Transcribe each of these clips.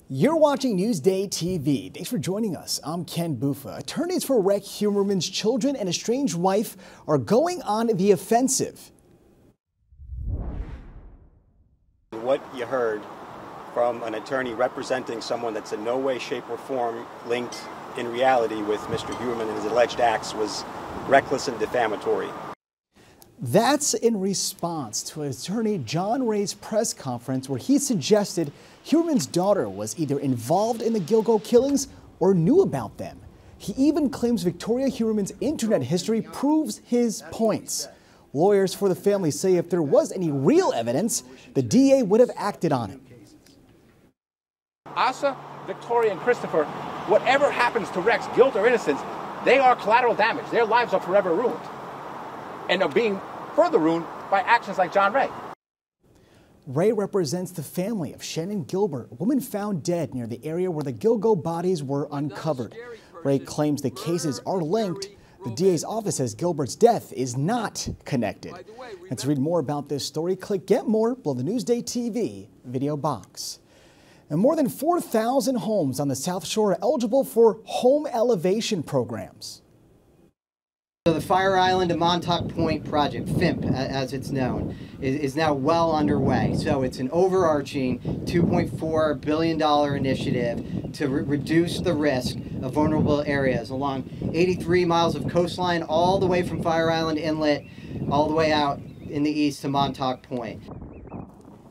You're watching Newsday TV. Thanks for joining us. I'm Ken Bufa. Attorneys for Rex Humerman's children and estranged wife are going on the offensive. What you heard from an attorney representing someone that's in no way, shape, or form linked in reality with Mr. Humerman and his alleged acts was reckless and defamatory. That's in response to attorney John Ray's press conference where he suggested Humerman's daughter was either involved in the Gilgo killings or knew about them. He even claims Victoria Humerman's internet history proves his points. Lawyers for the family say if there was any real evidence, the DA would have acted on it. Asa, Victoria, and Christopher, whatever happens to Rex, guilt or innocence, they are collateral damage. Their lives are forever ruined and are being further ruined by actions like John Ray. Ray represents the family of Shannon Gilbert, a woman found dead near the area where the Gilgo bodies were uncovered. Ray claims the cases are linked. The DA's office says Gilbert's death is not connected. And to read more about this story, click Get More below the Newsday TV video box. And more than 4,000 homes on the South Shore are eligible for home elevation programs. So the Fire Island to Montauk Point project, FIMP as it's known, is now well underway. So it's an overarching $2.4 billion initiative to reduce the risk of vulnerable areas along 83 miles of coastline all the way from Fire Island Inlet all the way out in the east to Montauk Point.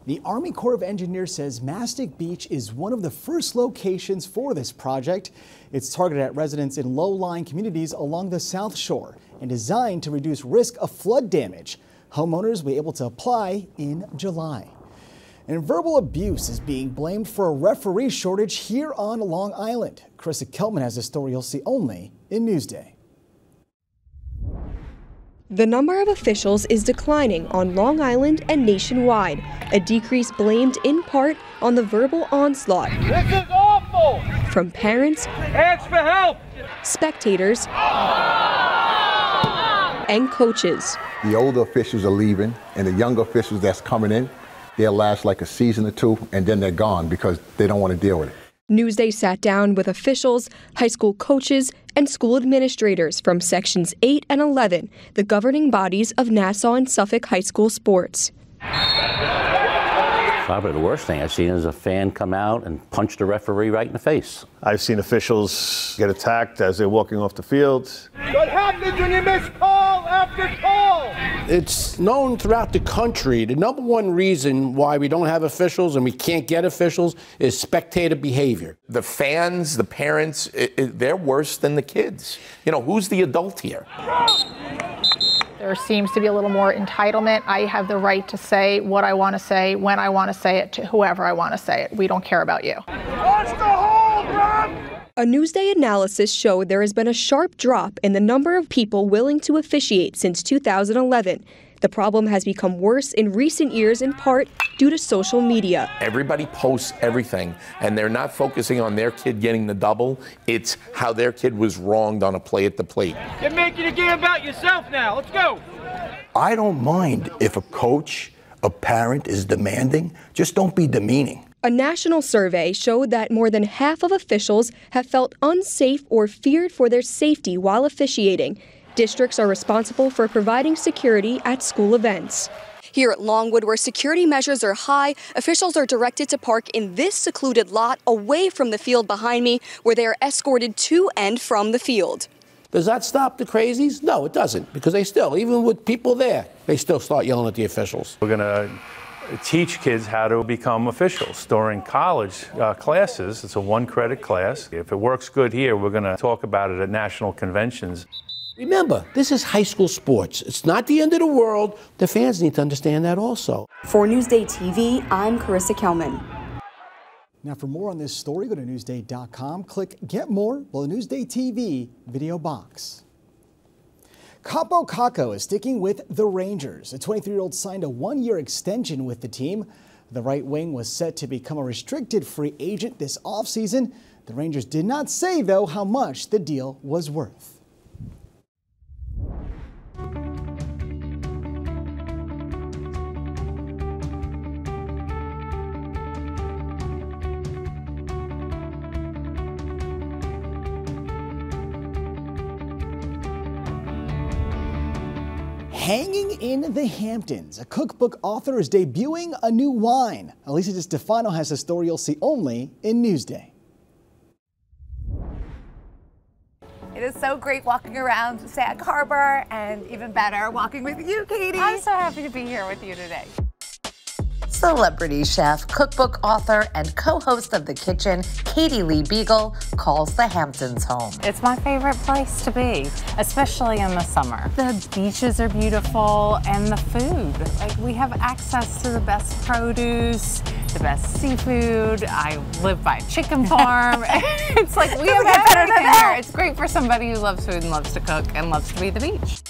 The Army Corps of Engineers says Mastic Beach is one of the first locations for this project. It's targeted at residents in low-lying communities along the South Shore and designed to reduce risk of flood damage. Homeowners will be able to apply in July. And verbal abuse is being blamed for a referee shortage here on Long Island. Carissa Kelman has a story you'll see only in Newsday. The number of officials is declining on Long Island and nationwide, a decrease blamed in part on the verbal onslaught. This is awful! From parents, Ask for help! spectators, and coaches. The older officials are leaving, and the younger officials that's coming in, they'll last like a season or two, and then they're gone because they don't want to deal with it. Newsday sat down with officials, high school coaches, and school administrators from Sections 8 and 11, the governing bodies of Nassau and Suffolk high school sports. Probably the worst thing I've seen is a fan come out and punch the referee right in the face. I've seen officials get attacked as they're walking off the field. What happens when you miss call after call? It's known throughout the country. The number one reason why we don't have officials and we can't get officials is spectator behavior. The fans, the parents, they're worse than the kids. You know, who's the adult here? There seems to be a little more entitlement. I have the right to say what I want to say, when I want to say it, to whoever I want to say it. We don't care about you. Watch the hole, Rob! A Newsday analysis showed there has been a sharp drop in the number of people willing to officiate since 2011. The problem has become worse in recent years in part due to social media. Everybody posts everything, and they're not focusing on their kid getting the double. It's how their kid was wronged on a play at the plate. You're making a game about yourself now. Let's go. I don't mind if a coach, a parent is demanding. Just don't be demeaning. A national survey showed that more than half of officials have felt unsafe or feared for their safety while officiating. Districts are responsible for providing security at school events. Here at Longwood, where security measures are high, officials are directed to park in this secluded lot away from the field behind me, where they are escorted to and from the field. Does that stop the crazies? No, it doesn't, because they still, even with people there, they still start yelling at the officials. We're going to teach kids how to become officials during college classes. It's a one-credit class. If it works good here, we're going to talk about it at national conventions. Remember, this is high school sports. It's not the end of the world. The fans need to understand that also. For Newsday TV, I'm Carissa Kelman. Now, for more on this story, go to Newsday.com. Click Get More below the Newsday TV video box. Capo Caco is sticking with the Rangers. A 23-year-old signed a one-year extension with the team. The right wing was set to become a restricted free agent this offseason. The Rangers did not say, though, how much the deal was worth. Hanging in the Hamptons, a cookbook author is debuting a new wine. Elisa DiStefano has a story you'll see only in Newsday. It is so great walking around Sag Harbor, and even better walking with you, Katie. I'm so happy to be here with you today. Celebrity chef, cookbook author, and co-host of The Kitchen, Katie Lee Beagle, calls the Hamptons home. It's my favorite place to be, especially in the summer. The beaches are beautiful, and the food. Like, we have access to the best produce, the best seafood. I live by a chicken farm. It's like we have everything here. It's great for somebody who loves food and loves to cook and loves to be at the beach.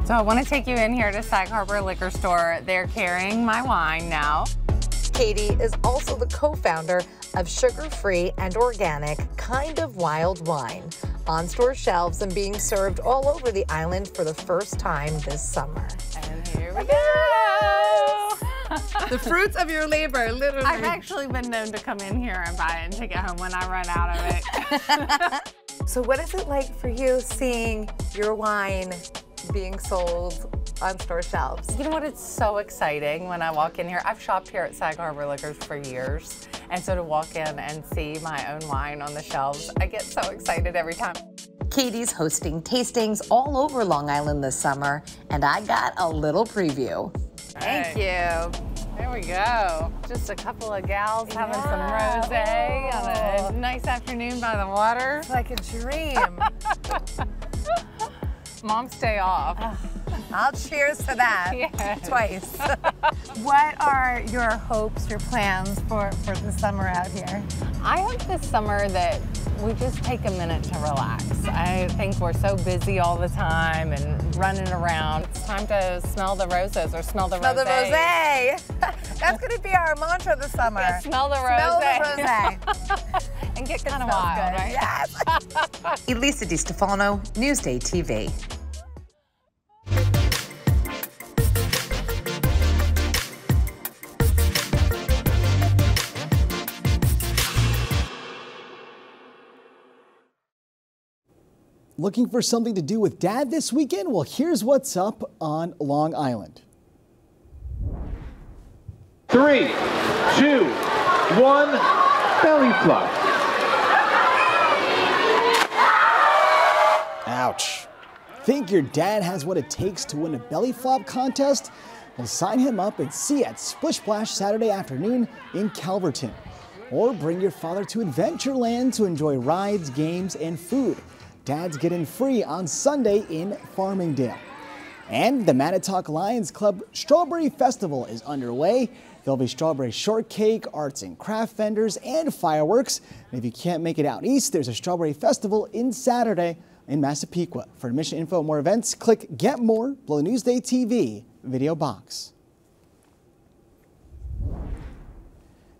So I want to take you in here to Sag Harbor Liquor Store. They're carrying my wine now. Katie is also the co-founder of sugar-free and organic Kind of Wild wine, on store shelves and being served all over the island for the first time this summer. And here we go. The fruits of your labor, literally. I've actually been known to come in here and buy it and take it home when I run out of it. So what is it like for you seeing your wine being sold on store shelves? You know what, it's so exciting when I walk in here. I've shopped here at Sag Harbor Liquors for years, and so to walk in and see my own wine on the shelves, I get so excited every time. Katie's hosting tastings all over Long Island this summer, and I got a little preview. Thank you. There we go. Just a couple of gals having some rosé on a nice afternoon by the water. It's like a dream. Mom's day off. I'll cheers to that. Yes. Twice. What are your hopes, your plans for the summer out here? I hope this summer that we just take a minute to relax. I think we're so busy all the time and running around. It's time to smell the roses or smell the rosé. Smell the rosé. That's going to be our mantra this summer. Yeah, smell the rosé. Smell the rosé. And get kind of wild, right? Yes. Elisa DiStefano, Newsday TV. Looking for something to do with Dad this weekend? Well, here's what's up on Long Island. 3, 2, 1, belly flop. Ouch. Think your dad has what it takes to win a belly flop contest? Well, sign him up and see at Splish Splash Saturday afternoon in Calverton. Or bring your father to Adventureland to enjoy rides, games, and food. Dads get in free on Sunday in Farmingdale. And the Manitowoc Lions Club Strawberry Festival is underway. There'll be strawberry shortcake, arts and craft vendors, and fireworks. And if you can't make it out east, there's a strawberry festival in Saturday in Massapequa. For admission info and more events, click Get More below the Newsday TV video box.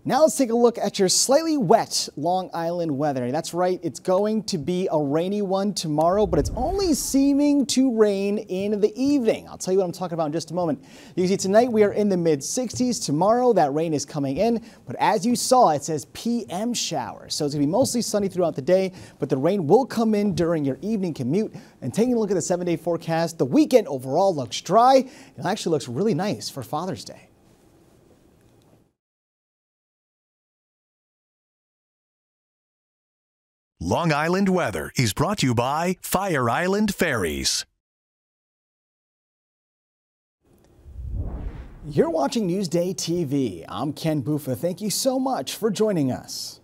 Now let's take a look at your slightly wet Long Island weather. That's right, it's going to be a rainy one tomorrow, but it's only seeming to rain in the evening. I'll tell you what I'm talking about in just a moment. You can see tonight we are in the mid-60s. Tomorrow that rain is coming in, but as you saw, it says PM showers. So it's going to be mostly sunny throughout the day, but the rain will come in during your evening commute. And taking a look at the 7-day forecast, the weekend overall looks dry. It actually looks really nice for Father's Day. Long Island weather is brought to you by Fire Island Ferries. You're watching Newsday TV. I'm Ken Buffa. Thank you so much for joining us.